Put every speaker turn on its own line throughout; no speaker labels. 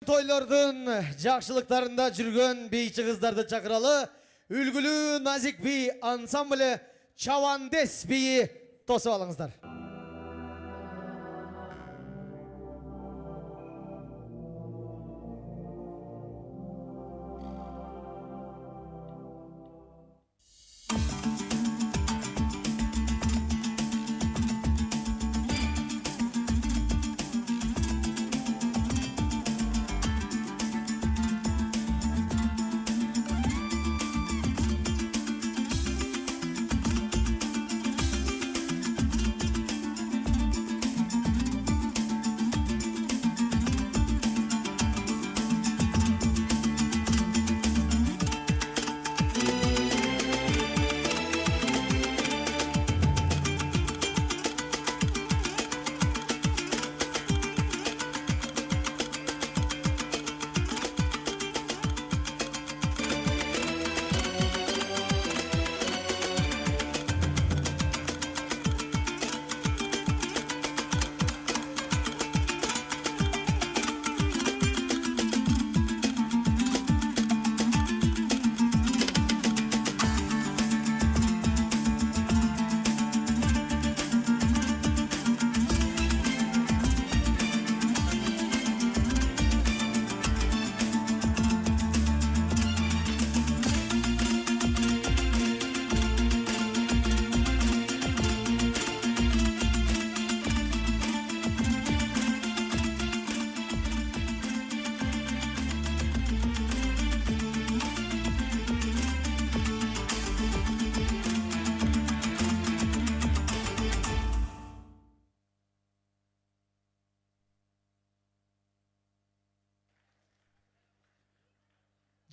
Toylardan жақшылықтарында жүрген бейчі қыздарды чақыралы, үлгілі Назик би ансамблі Чавандес биі тосып алыңыздар.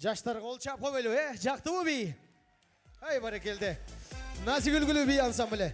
Жаштар қол чапқа бөлу, Захватывающее. Ай, бәрекелді. Назик үлгілі би ансамблі.